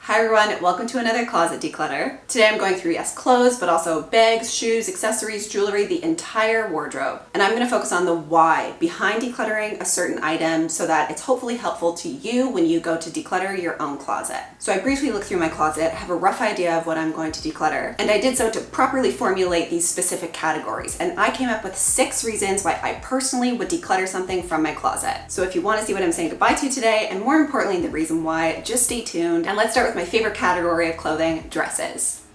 Hi everyone, welcome to another closet declutter. Today I'm going through, yes, clothes, but also bags, shoes, accessories, jewelry, the entire wardrobe. And I'm going to focus on the why behind decluttering a certain item so that it's hopefully helpful to you when you go to declutter your own closet. So I briefly looked through my closet, have a rough idea of what I'm going to declutter, and I did so to properly formulate these specific categories. And I came up with 6 reasons why I personally would declutter something from my closet. So if you want to see what I'm saying goodbye to today, and more importantly, the reason why, just stay tuned. And let's start with my favorite category of clothing, dresses.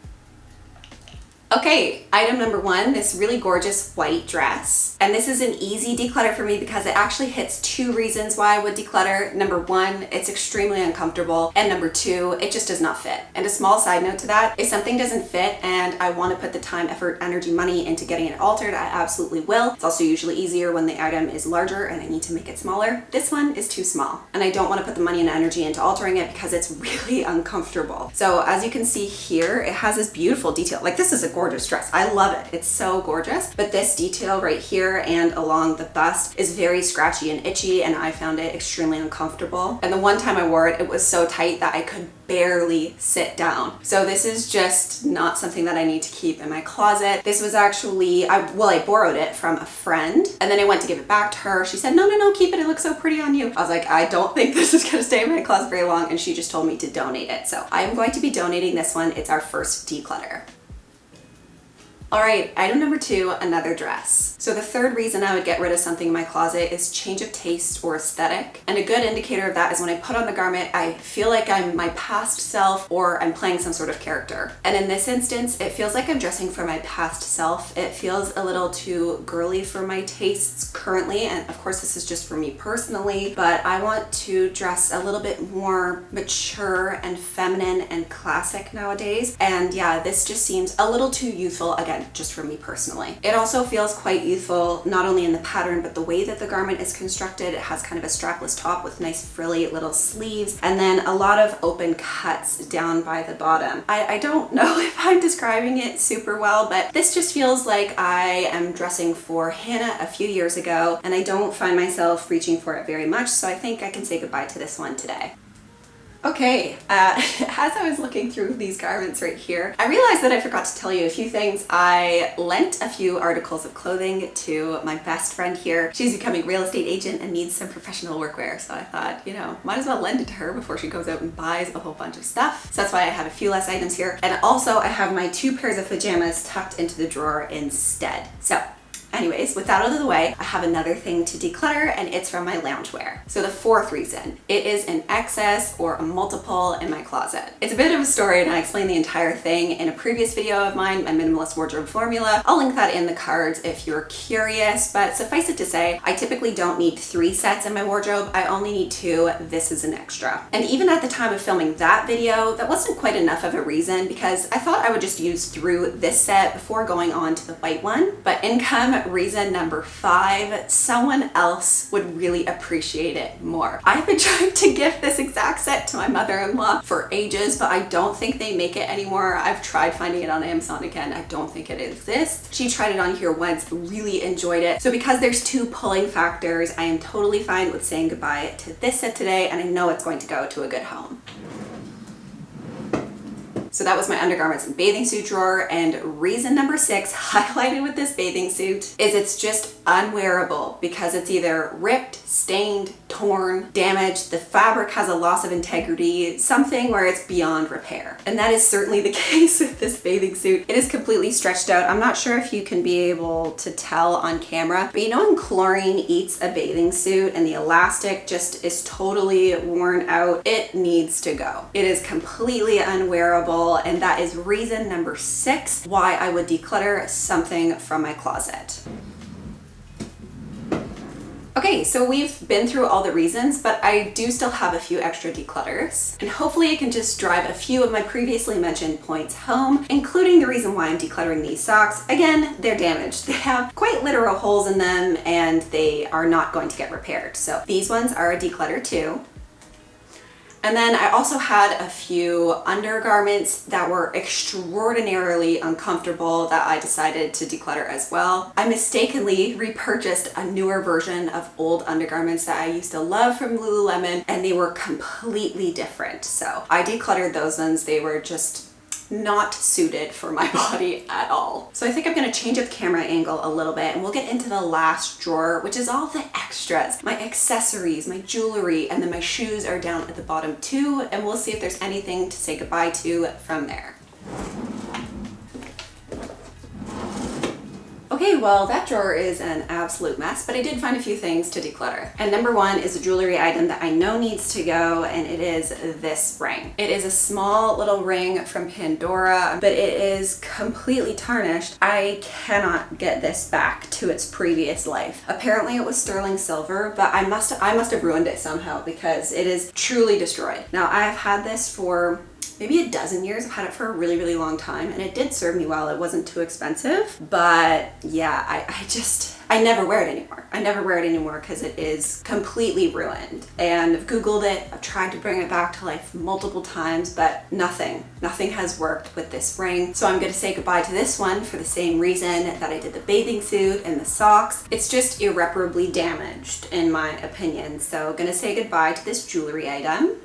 Okay, item number 1, this really gorgeous white dress. And this is an easy declutter for me because it actually hits 2 reasons why I would declutter. Number 1, it's extremely uncomfortable. And number 2, it just does not fit. And a small side note to that, if something doesn't fit and I want to put the time, effort, energy, money into getting it altered, I absolutely will. It's also usually easier when the item is larger and I need to make it smaller. This one is too small. And I don't want to put the money and energy into altering it because it's really uncomfortable. So as you can see here, it has this beautiful detail. Like, this is a gorgeous dress. I love it. It's so gorgeous. But this detail right here and along the bust is very scratchy and itchy, and I found it extremely uncomfortable. And the one time I wore it, it was so tight that I could barely sit down. So this is just not something that I need to keep in my closet. This was actually, I borrowed it from a friend, and then I went to give it back to her. She said, no, keep it. It looks so pretty on you. I was like, I don't think this is gonna stay in my closet very long, and she just told me to donate it. So I'm going to be donating this one. It's our first declutter. All right, item number 2, another dress. So the third reason I would get rid of something in my closet is change of taste or aesthetic. And a good indicator of that is when I put on the garment, I feel like I'm my past self or I'm playing some sort of character. And in this instance, it feels like I'm dressing for my past self. It feels a little too girly for my tastes currently. And of course, this is just for me personally, but I want to dress a little bit more mature and feminine and classic nowadays. And yeah, this just seems a little too youthful, again, just for me personally. It also feels quite youthful, not only in the pattern, but the way that the garment is constructed. It has kind of a strapless top with nice frilly little sleeves, and then a lot of open cuts down by the bottom. I don't know if I'm describing it super well, but this just feels like I am dressing for Hannah a few years ago, and I don't find myself reaching for it very much, so I think I can say goodbye to this one today. Okay, as I was looking through these garments right here, I realized that I forgot to tell you a few things. I lent a few articles of clothing to my best friend here. She's becoming a real estate agent and needs some professional workwear. So I thought, might as well lend it to her before she goes out and buys a whole bunch of stuff. So that's why I have a few less items here. And also I have my 2 pairs of pajamas tucked into the drawer instead. So anyways, with that out of the way, I have another thing to declutter, and it's from my loungewear. So the 4th reason, it is an excess or a multiple in my closet. It's a bit of a story, and I explained the entire thing in a previous video of mine, my minimalist wardrobe formula. I'll link that in the cards if you're curious, but suffice it to say, I typically don't need 3 sets in my wardrobe. I only need 2. This is an extra. And even at the time of filming that video, that wasn't quite enough of a reason because I thought I would just use through this set before going on to the white one. But in come reason number 5, someone else would really appreciate it more. I've been trying to gift this exact set to my mother-in-law for ages, but I don't think they make it anymore. I've tried finding it on Amazon again. I don't think it exists. She tried it on here once, really enjoyed it. So because there's 2 pulling factors, I am totally fine with saying goodbye to this set today, and I know it's going to go to a good home. So that was my undergarments and bathing suit drawer, and reason number 6, highlighted with this bathing suit, is it's just unwearable because it's either ripped, stained, torn, damaged, the fabric has a loss of integrity, something where it's beyond repair. And that is certainly the case with this bathing suit. It is completely stretched out. I'm not sure if you can be able to tell on camera, but when chlorine eats a bathing suit and the elastic just is totally worn out, it needs to go. It is completely unwearable. And that is reason number 6 why I would declutter something from my closet. Okay, so we've been through all the reasons, but I do still have a few extra declutters, and hopefully I can just drive a few of my previously mentioned points home, including the reason why I'm decluttering these socks. Again, they're damaged. They have quite literal holes in them, and they are not going to get repaired. So these ones are a declutter too. And then I also had a few undergarments that were extraordinarily uncomfortable that I decided to declutter as well. I mistakenly repurchased a newer version of old undergarments that I used to love from Lululemon, and they were completely different. So I decluttered those ones. They were just not suited for my body at all. So I think I'm gonna change up the camera angle a little bit, and we'll get into the last drawer, which is all the extras, my accessories, my jewelry, and then my shoes are down at the bottom too, and we'll see if there's anything to say goodbye to from there. Okay, well, that drawer is an absolute mess, but I did find a few things to declutter. And number one is a jewelry item that I know needs to go, and it is this ring. It is a small little ring from Pandora, but it is completely tarnished. I cannot get this back to its previous life. Apparently it was sterling silver, but I must have ruined it somehow because it is truly destroyed. Now, I have had this for maybe a dozen years. I've had it for a really, really long time, and it did serve me well. It wasn't too expensive, but yeah, I never wear it anymore. I never wear it anymore because it is completely ruined. And I've Googled it, I've tried to bring it back to life multiple times, but nothing has worked with this ring. So I'm gonna say goodbye to this one for the same reason that I did the bathing suit and the socks. It's just irreparably damaged in my opinion. So gonna say goodbye to this jewelry item.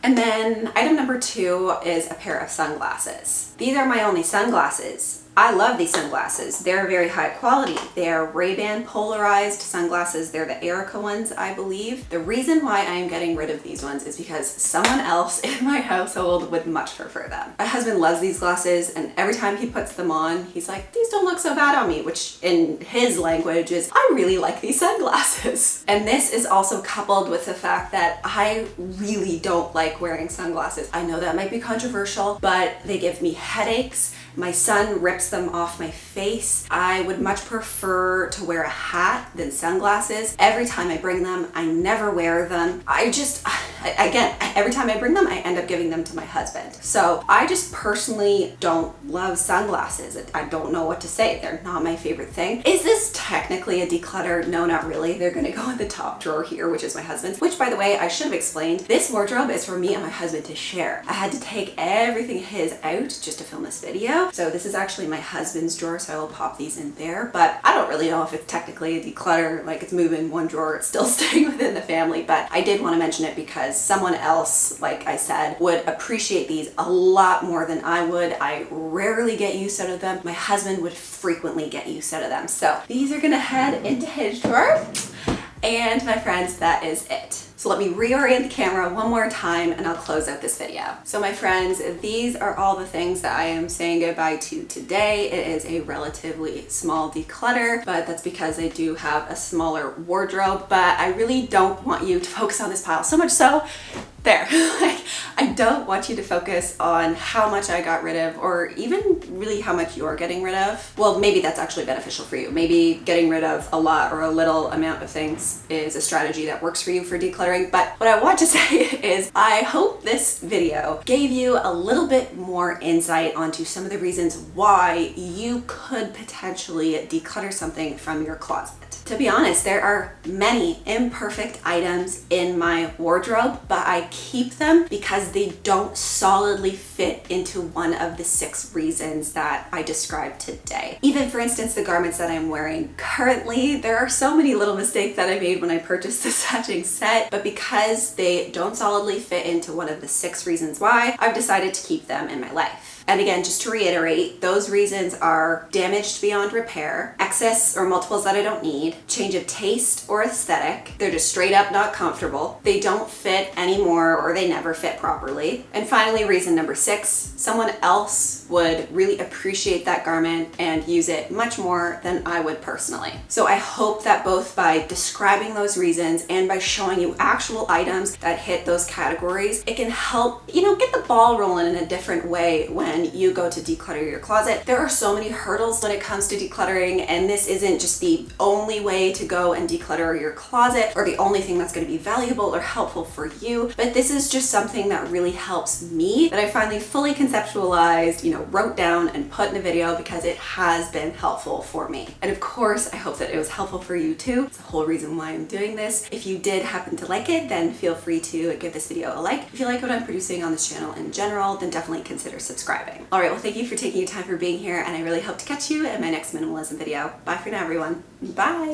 And then item number two is a pair of sunglasses. These are my only sunglasses. I love these sunglasses. They're very high quality. They are Ray-Ban polarized sunglasses. They're the Erica ones, I believe. The reason why I am getting rid of these ones is because someone else in my household would much prefer them. My husband loves these glasses, and every time he puts them on, he's like, these don't look so bad on me, which in his language is, I really like these sunglasses. And this is also coupled with the fact that I really don't like wearing sunglasses. I know that might be controversial, but they give me headaches. My son rips them off my face. I would much prefer to wear a hat than sunglasses. Every time I bring them, I never wear them. Again, every time I bring them, I end up giving them to my husband. So I just personally don't love sunglasses. I don't know what to say. They're not my favorite thing. Is this technically a declutter? No, not really. They're gonna go in the top drawer here, which is my husband's, which by the way, I should have explained. This wardrobe is for me and my husband to share. I had to take everything his out just to film this video. So this is actually my husband's drawer, so I will pop these in there. But I don't really know if it's technically a declutter, like it's moving one drawer, it's still staying within the family, but I did want to mention it because someone else, like I said, would appreciate these a lot more than I would. I rarely get use out of them. My husband would frequently get use out of them. So these are gonna head into his drawer. And my friends, that is it. So let me reorient the camera one more time and I'll close out this video. So my friends, these are all the things that I am saying goodbye to today. It is a relatively small declutter, but that's because I do have a smaller wardrobe, but I really don't want you to focus on this pile so much so there. Like, I don't want you to focus on how much I got rid of or even really how much you're getting rid of. Well, maybe that's actually beneficial for you. Maybe getting rid of a lot or a little amount of things is a strategy that works for you for decluttering. But what I want to say is I hope this video gave you a little bit more insight onto some of the reasons why you could potentially declutter something from your closet. To be honest, there are many imperfect items in my wardrobe, but I keep them because they don't solidly fit into one of the 6 reasons that I described today. Even for instance, the garments that I'm wearing currently, there are so many little mistakes that I made when I purchased this matching set, but because they don't solidly fit into one of the 6 reasons why, I've decided to keep them in my life. And again, just to reiterate, those reasons are damaged beyond repair, excess or multiples that I don't need, change of taste or aesthetic, they're just straight up not comfortable, they don't fit anymore or they never fit properly. And finally, reason number 6, someone else would really appreciate that garment and use it much more than I would personally. So I hope that both by describing those reasons and by showing you actual items that hit those categories, it can help, get the ball rolling in a different way when you go to declutter your closet. There are so many hurdles when it comes to decluttering, and this isn't just the only only way to go and declutter your closet or the only thing that's going to be valuable or helpful for you, but this is just something that really helps me, that I finally fully conceptualized, wrote down and put in a video because it has been helpful for me. And of course, I hope that it was helpful for you too. It's the whole reason why I'm doing this. If you did happen to like it, then feel free to give this video a like. If you like what I'm producing on this channel in general, then definitely consider subscribing. All right, well, thank you for taking your time for being here, and I really hope to catch you in my next minimalism video. Bye for now, everyone. Bye.